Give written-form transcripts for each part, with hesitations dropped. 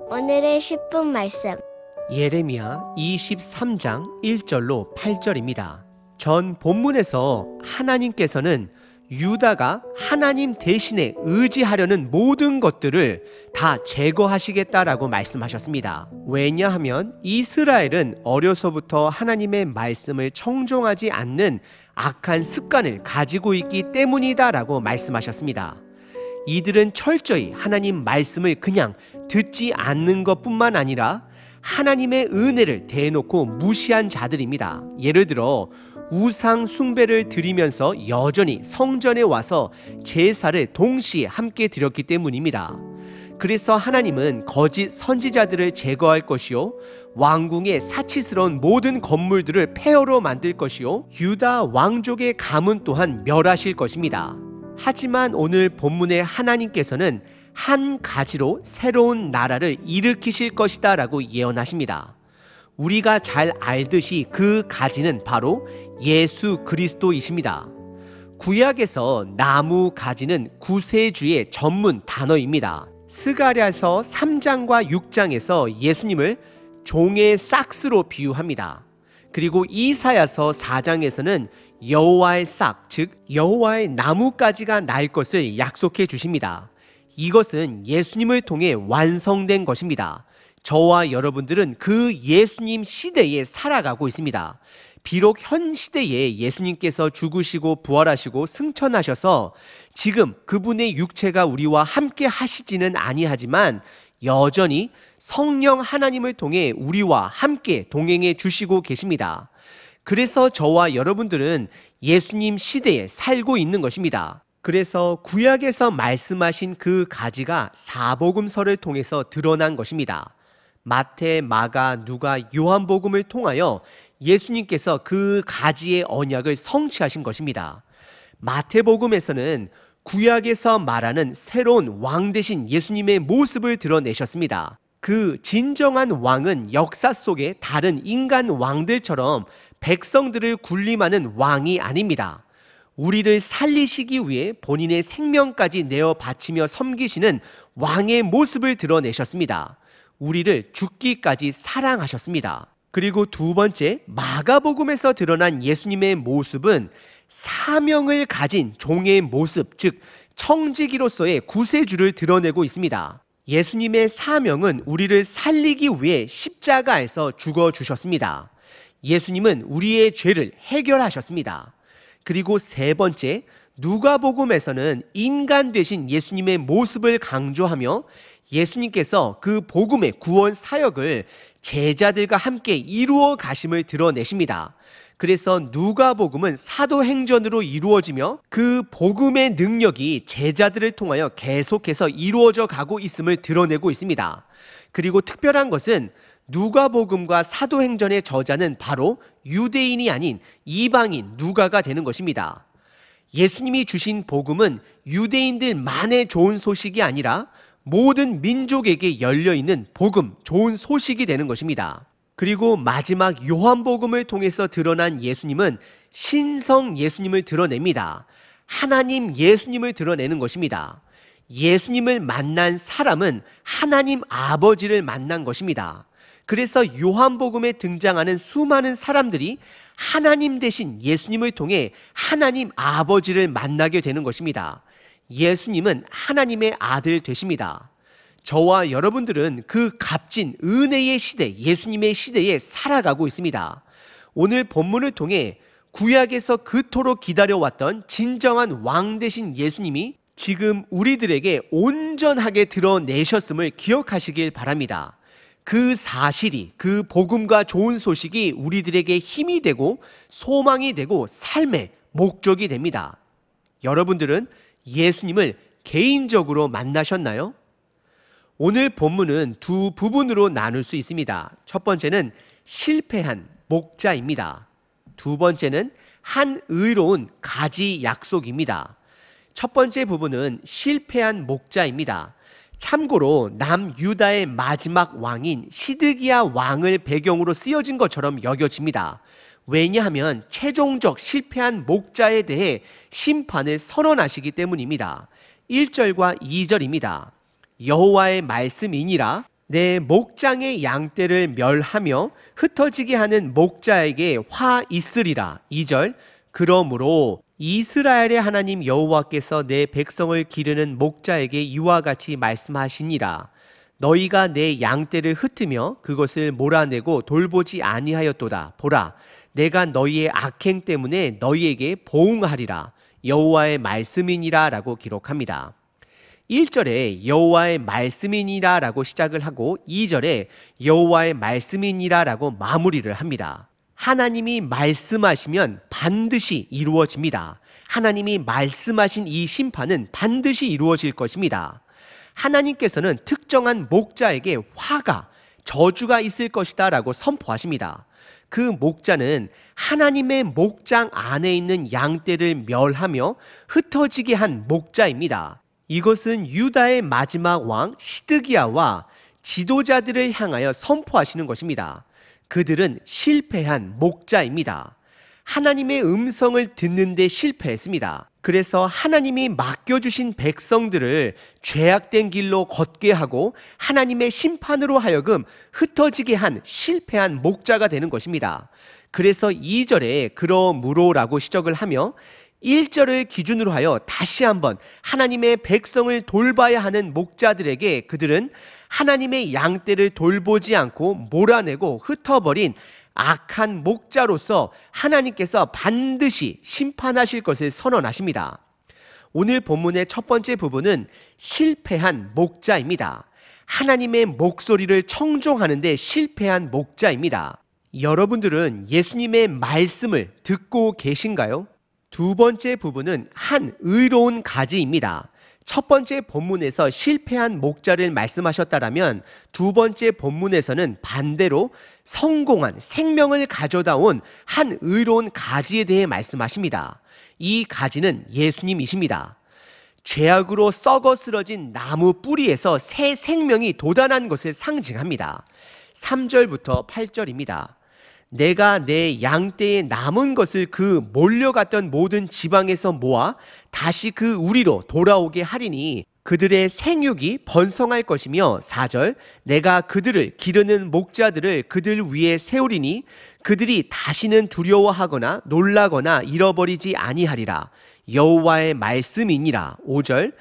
오늘의 10분 말씀. 예레미야 23장 1절로 8절입니다. 전 본문에서 하나님께서는 유다가 하나님 대신에 의지하려는 모든 것들을 다 제거하시겠다라고 말씀하셨습니다. 왜냐하면 이스라엘은 어려서부터 하나님의 말씀을 청종하지 않는 악한 습관을 가지고 있기 때문이다라고 말씀하셨습니다. 이들은 철저히 하나님 말씀을 그냥 듣지 않는 것뿐만 아니라 하나님의 은혜를 대놓고 무시한 자들입니다. 예를 들어 우상 숭배를 드리면서 여전히 성전에 와서 제사를 동시에 함께 드렸기 때문입니다. 그래서 하나님은 거짓 선지자들을 제거할 것이요, 왕궁의 사치스러운 모든 건물들을 폐허로 만들 것이요, 유다 왕족의 가문 또한 멸하실 것입니다. 하지만 오늘 본문의 하나님께서는 한 가지로 새로운 나라를 일으키실 것이다 라고 예언하십니다. 우리가 잘 알듯이 그 가지는 바로 예수 그리스도이십니다. 구약에서 나무 가지는 구세주의 전문 단어입니다. 스가랴서 3장과 6장에서 예수님을 종의 싹스로 비유합니다. 그리고 이사야서 4장에서는 여호와의 싹, 즉 여호와의 나무가지가 날 것을 약속해 주십니다. 이것은 예수님을 통해 완성된 것입니다. 저와 여러분들은 그 예수님 시대에 살아가고 있습니다. 비록 현 시대에 예수님께서 죽으시고 부활하시고 승천하셔서 지금 그분의 육체가 우리와 함께 하시지는 아니하지만 여전히 성령 하나님을 통해 우리와 함께 동행해 주시고 계십니다. 그래서 저와 여러분들은 예수님 시대에 살고 있는 것입니다. 그래서 구약에서 말씀하신 그 가지가 사복음서를 통해서 드러난 것입니다. 마태, 마가, 누가, 요한복음을 통하여 예수님께서 그 가지의 언약을 성취하신 것입니다. 마태복음에서는 구약에서 말하는 새로운 왕 되신 예수님의 모습을 드러내셨습니다. 그 진정한 왕은 역사 속에 다른 인간 왕들처럼 백성들을 군림하는 왕이 아닙니다. 우리를 살리시기 위해 본인의 생명까지 내어 바치며 섬기시는 왕의 모습을 드러내셨습니다. 우리를 죽기까지 사랑하셨습니다. 그리고 두 번째, 마가복음에서 드러난 예수님의 모습은 사명을 가진 종의 모습, 즉 청지기로서의 구세주를 드러내고 있습니다. 예수님의 사명은 우리를 살리기 위해 십자가에서 죽어주셨습니다. 예수님은 우리의 죄를 해결하셨습니다. 그리고 세 번째, 누가복음에서는 인간 되신 예수님의 모습을 강조하며 예수님께서 그 복음의 구원 사역을 제자들과 함께 이루어 가심을 드러내십니다. 그래서 누가복음은 사도행전으로 이루어지며 그 복음의 능력이 제자들을 통하여 계속해서 이루어져 가고 있음을 드러내고 있습니다. 그리고 특별한 것은 누가복음과 사도행전의 저자는 바로 유대인이 아닌 이방인 누가가 되는 것입니다. 예수님이 주신 복음은 유대인들만의 좋은 소식이 아니라 모든 민족에게 열려있는 복음, 좋은 소식이 되는 것입니다. 그리고 마지막 요한복음을 통해서 드러난 예수님은 신성 예수님을 드러냅니다. 하나님 예수님을 드러내는 것입니다. 예수님을 만난 사람은 하나님 아버지를 만난 것입니다. 그래서 요한복음에 등장하는 수많은 사람들이 하나님 대신 예수님을 통해 하나님 아버지를 만나게 되는 것입니다. 예수님은 하나님의 아들 되십니다. 저와 여러분들은 그 값진 은혜의 시대, 예수님의 시대에 살아가고 있습니다. 오늘 본문을 통해 구약에서 그토록 기다려왔던 진정한 왕 되신 예수님이 지금 우리들에게 온전하게 드러내셨음을 기억하시길 바랍니다. 그 사실이, 그 복음과 좋은 소식이 우리들에게 힘이 되고 소망이 되고 삶의 목적이 됩니다. 여러분들은 예수님을 개인적으로 만나셨나요? 오늘 본문은 두 부분으로 나눌 수 있습니다. 첫 번째는 실패한 목자입니다. 두 번째는 한 의로운 가지 약속입니다. 첫 번째 부분은 실패한 목자입니다. 참고로 남유다의 마지막 왕인 시드기야 왕을 배경으로 쓰여진 것처럼 여겨집니다. 왜냐하면 최종적 실패한 목자에 대해 심판을 선언하시기 때문입니다. 1절과 2절입니다. 여호와의 말씀이니라 내 목장의 양떼를 멸하며 흩어지게 하는 목자에게 화 있으리라. 2절. 그러므로 이스라엘의 하나님 여호와께서 내 백성을 기르는 목자에게 이와 같이 말씀하시니라. 너희가 내 양떼를 흩으며 그것을 몰아내고 돌보지 아니하였도다. 보라, 내가 너희의 악행 때문에 너희에게 보응하리라. 여호와의 말씀이니라 라고 기록합니다. 1절에 여호와의 말씀이니라 라고 시작을 하고 2절에 여호와의 말씀이니라 라고 마무리를 합니다. 하나님이 말씀하시면 반드시 이루어집니다. 하나님이 말씀하신 이 심판은 반드시 이루어질 것입니다. 하나님께서는 특정한 목자에게 화가, 저주가 있을 것이다 라고 선포하십니다. 그 목자는 하나님의 목장 안에 있는 양떼를 멸하며 흩어지게 한 목자입니다. 이것은 유다의 마지막 왕 시드기야와 지도자들을 향하여 선포하시는 것입니다. 그들은 실패한 목자입니다. 하나님의 음성을 듣는데 실패했습니다. 그래서 하나님이 맡겨주신 백성들을 죄악된 길로 걷게 하고 하나님의 심판으로 하여금 흩어지게 한 실패한 목자가 되는 것입니다. 그래서 2절에 그러므로라고 시작을 하며 1절을 기준으로 하여 다시 한번 하나님의 백성을 돌봐야 하는 목자들에게 그들은 하나님의 양떼를 돌보지 않고 몰아내고 흩어버린 악한 목자로서 하나님께서 반드시 심판하실 것을 선언하십니다. 오늘 본문의 첫 번째 부분은 실패한 목자입니다. 하나님의 목소리를 청종하는데 실패한 목자입니다. 여러분들은 예수님의 말씀을 듣고 계신가요? 두 번째 부분은 한 의로운 가지입니다. 첫 번째 본문에서 실패한 목자를 말씀하셨다라면 두 번째 본문에서는 반대로 성공한 생명을 가져다 온 한 의로운 가지에 대해 말씀하십니다. 이 가지는 예수님이십니다. 죄악으로 썩어 쓰러진 나무 뿌리에서 새 생명이 돋아난 것을 상징합니다. 3절부터 8절입니다. 내가 내 양떼에 남은 것을 그 몰려갔던 모든 지방에서 모아 다시 그 우리로 돌아오게 하리니 그들의 생육이 번성할 것이며 4절 내가 그들을 기르는 목자들을 그들 위에 세우리니 그들이 다시는 두려워하거나 놀라거나 잃어버리지 아니하리라. 여호와의 말씀이니라. 5절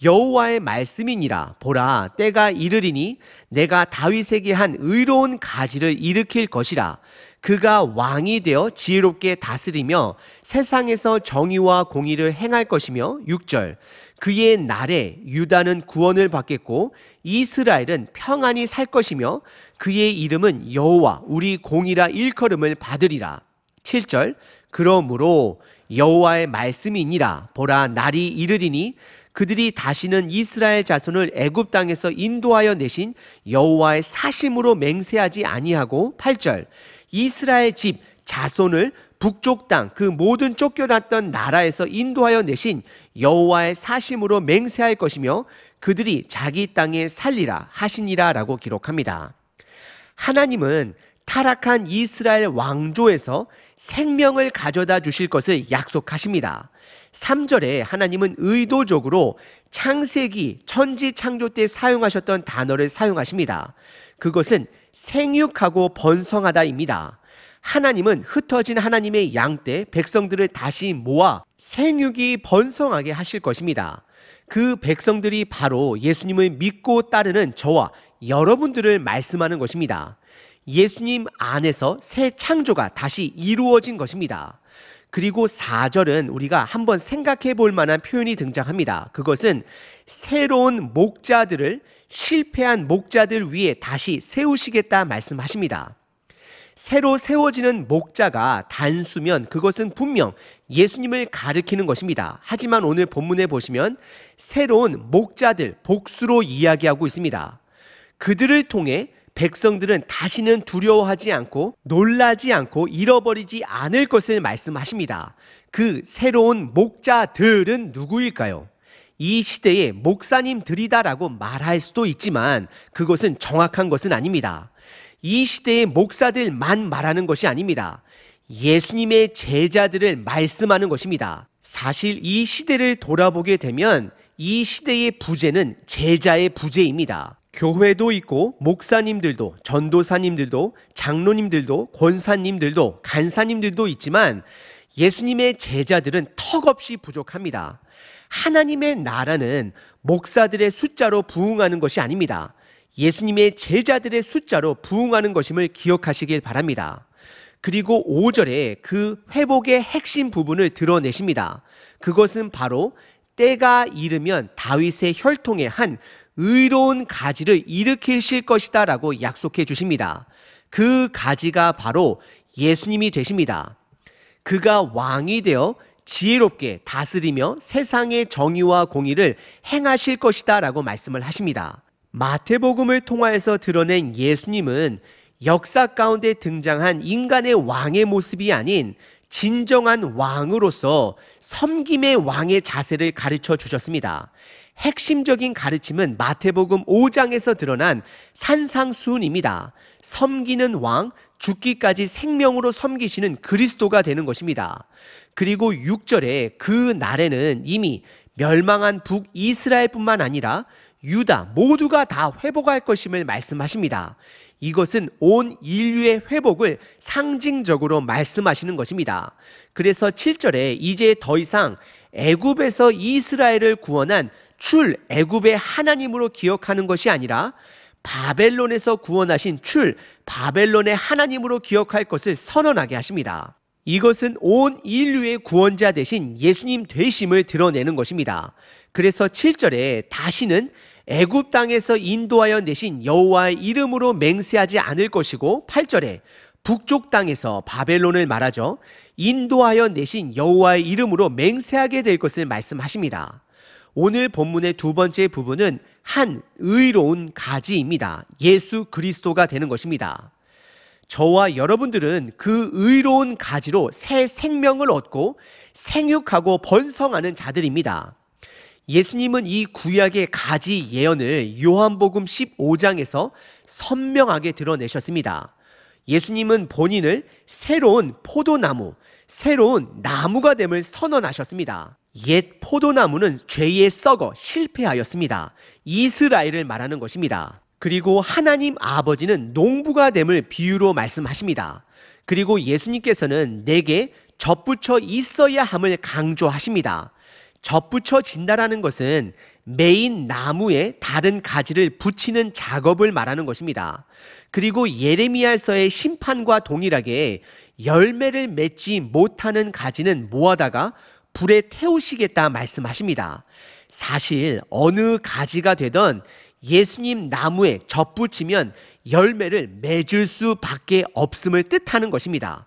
여호와의 말씀이니라. 보라, 때가 이르리니 내가 다윗에게 한 의로운 가지를 일으킬 것이라. 그가 왕이 되어 지혜롭게 다스리며 세상에서 정의와 공의를 행할 것이며 6절 그의 날에 유다는 구원을 받겠고 이스라엘은 평안히 살 것이며 그의 이름은 여호와 우리 공이라 일컬음을 받으리라. 7절 그러므로 여호와의 말씀이니라. 보라, 날이 이르리니 그들이 다시는 이스라엘 자손을 애굽 땅에서 인도하여 내신 여호와의 사심으로 맹세하지 아니하고 8절 이스라엘 집 자손을 북쪽 땅 그 모든 쫓겨났던 나라에서 인도하여 내신 여호와의 사심으로 맹세할 것이며 그들이 자기 땅에 살리라 하시니라 라고 기록합니다. 하나님은 타락한 이스라엘 왕조에서 생명을 가져다 주실 것을 약속하십니다. 3절에 하나님은 의도적으로 창세기 천지 창조 때 사용하셨던 단어를 사용하십니다. 그것은 생육하고 번성하다입니다. 하나님은 흩어진 하나님의 양떼 백성들을 다시 모아 생육이 번성하게 하실 것입니다. 그 백성들이 바로 예수님을 믿고 따르는 저와 여러분들을 말씀하는 것입니다. 예수님 안에서 새 창조가 다시 이루어진 것입니다. 그리고 4절은 우리가 한번 생각해 볼 만한 표현이 등장합니다. 그것은 새로운 목자들을 실패한 목자들 위에 다시 세우시겠다 말씀하십니다. 새로 세워지는 목자가 단수면 그것은 분명 예수님을 가리키는 것입니다. 하지만 오늘 본문에 보시면 새로운 목자들, 복수로 이야기하고 있습니다. 그들을 통해 백성들은 다시는 두려워하지 않고 놀라지 않고 잃어버리지 않을 것을 말씀하십니다. 그 새로운 목자들은 누구일까요? 이 시대의 목사님들이다라고 말할 수도 있지만 그것은 정확한 것은 아닙니다. 이 시대의 목사들만 말하는 것이 아닙니다. 예수님의 제자들을 말씀하는 것입니다. 사실 이 시대를 돌아보게 되면 이 시대의 부재는 제자의 부재입니다. 교회도 있고 목사님들도, 전도사님들도, 장로님들도, 권사님들도, 간사님들도 있지만 예수님의 제자들은 턱없이 부족합니다. 하나님의 나라는 목사들의 숫자로 부흥하는 것이 아닙니다. 예수님의 제자들의 숫자로 부흥하는 것임을 기억하시길 바랍니다. 그리고 5절에 그 회복의 핵심 부분을 드러내십니다. 그것은 바로 때가 이르면 다윗의 혈통의 한 의로운 가지를 일으키실 것이다 라고 약속해 주십니다. 그 가지가 바로 예수님이 되십니다. 그가 왕이 되어 지혜롭게 다스리며 세상의 정의와 공의를 행하실 것이다 라고 말씀을 하십니다. 마태복음을 통하여서 드러낸 예수님은 역사 가운데 등장한 인간의 왕의 모습이 아닌 진정한 왕으로서 섬김의 왕의 자세를 가르쳐 주셨습니다. 핵심적인 가르침은 마태복음 5장에서 드러난 산상수훈입니다. 섬기는 왕, 죽기까지 생명으로 섬기시는 그리스도가 되는 것입니다. 그리고 6절에 그 날에는 이미 멸망한 북이스라엘뿐만 아니라 유다 모두가 다 회복할 것임을 말씀하십니다. 이것은 온 인류의 회복을 상징적으로 말씀하시는 것입니다. 그래서 7절에 이제 더 이상 애굽에서 이스라엘을 구원한 출애굽의 하나님으로 기억하는 것이 아니라 바벨론에서 구원하신 바벨론의 하나님으로 기억할 것을 선언하게 하십니다. 이것은 온 인류의 구원자 되신 예수님 되심을 드러내는 것입니다. 그래서 7절에 다시는 애굽 땅에서 인도하여 내신 여호와의 이름으로 맹세하지 않을 것이고 8절에 북쪽 땅에서 바벨론을 말하죠. 인도하여 내신 여호와의 이름으로 맹세하게 될 것을 말씀하십니다. 오늘 본문의 두 번째 부분은 한 의로운 가지입니다. 예수 그리스도가 되는 것입니다. 저와 여러분들은 그 의로운 가지로 새 생명을 얻고 생육하고 번성하는 자들입니다. 예수님은 이 구약의 가지 예언을 요한복음 15장에서 선명하게 드러내셨습니다. 예수님은 본인을 새로운 포도나무, 새로운 나무가 됨을 선언하셨습니다. 옛 포도나무는 죄에 썩어 실패하였습니다. 이스라엘을 말하는 것입니다. 그리고 하나님 아버지는 농부가 됨을 비유로 말씀하십니다. 그리고 예수님께서는 내게 젖붙여 있어야 함을 강조하십니다. 젖붙여진다라는 것은 메인 나무에 다른 가지를 붙이는 작업을 말하는 것입니다. 그리고 예레미야서의 심판과 동일하게 열매를 맺지 못하는 가지는 모아다가 불에 태우시겠다 말씀하십니다. 사실 어느 가지가 되던 예수님 나무에 젖붙이면 열매를 맺을 수밖에 없음을 뜻하는 것입니다.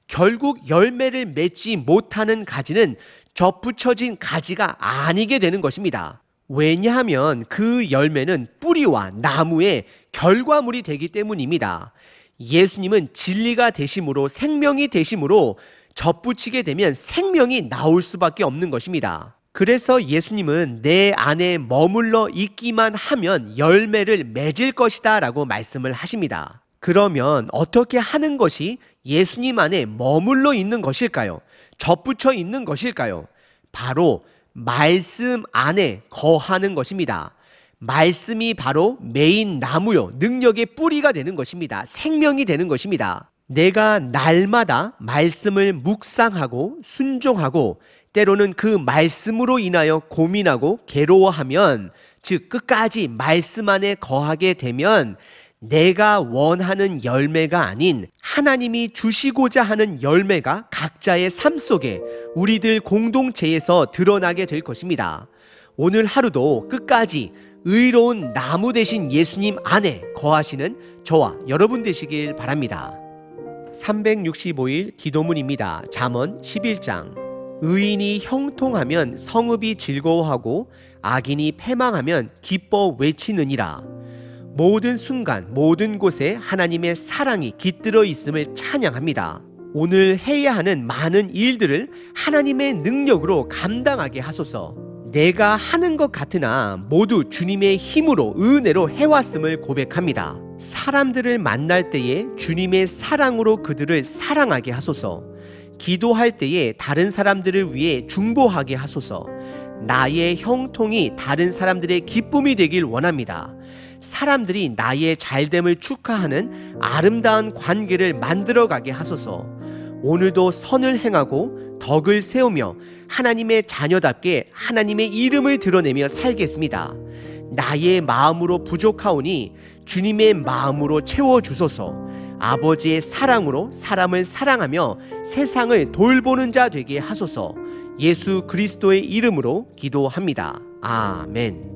결국 열매를 맺지 못하는 가지는 젖붙여진 가지가 아니게 되는 것입니다. 왜냐하면 그 열매는 뿌리와 나무의 결과물이 되기 때문입니다. 예수님은 진리가 되심으로 생명이 되심으로 젖붙이게 되면 생명이 나올 수밖에 없는 것입니다. 그래서 예수님은 내 안에 머물러 있기만 하면 열매를 맺을 것이다 라고 말씀을 하십니다. 그러면 어떻게 하는 것이 예수님 안에 머물러 있는 것일까요? 젖붙여 있는 것일까요? 바로 말씀 안에 거하는 것입니다. 말씀이 바로 메인 나무요, 능력의 뿌리가 되는 것입니다. 생명이 되는 것입니다. 내가 날마다 말씀을 묵상하고 순종하고 때로는 그 말씀으로 인하여 고민하고 괴로워하면, 즉 끝까지 말씀 안에 거하게 되면 내가 원하는 열매가 아닌 하나님이 주시고자 하는 열매가 각자의 삶 속에 우리들 공동체에서 드러나게 될 것입니다. 오늘 하루도 끝까지 의로운 나무 되신 예수님 안에 거하시는 저와 여러분 되시길 바랍니다. 365일 기도문입니다. 잠언 11장. 의인이 형통하면 성읍이 즐거워하고 악인이 패망하면 기뻐 외치느니라. 모든 순간 모든 곳에 하나님의 사랑이 깃들어 있음을 찬양합니다. 오늘 해야 하는 많은 일들을 하나님의 능력으로 감당하게 하소서. 내가 하는 것 같으나 모두 주님의 힘으로 은혜로 해왔음을 고백합니다. 사람들을 만날 때에 주님의 사랑으로 그들을 사랑하게 하소서. 기도할 때에 다른 사람들을 위해 중보하게 하소서. 나의 형통이 다른 사람들의 기쁨이 되길 원합니다. 사람들이 나의 잘됨을 축하하는 아름다운 관계를 만들어가게 하소서. 오늘도 선을 행하고 덕을 세우며 하나님의 자녀답게 하나님의 이름을 드러내며 살겠습니다. 나의 마음으로 부족하오니 주님의 마음으로 채워주소서. 아버지의 사랑으로 사람을 사랑하며 세상을 돌보는 자 되게 하소서. 예수 그리스도의 이름으로 기도합니다. 아멘.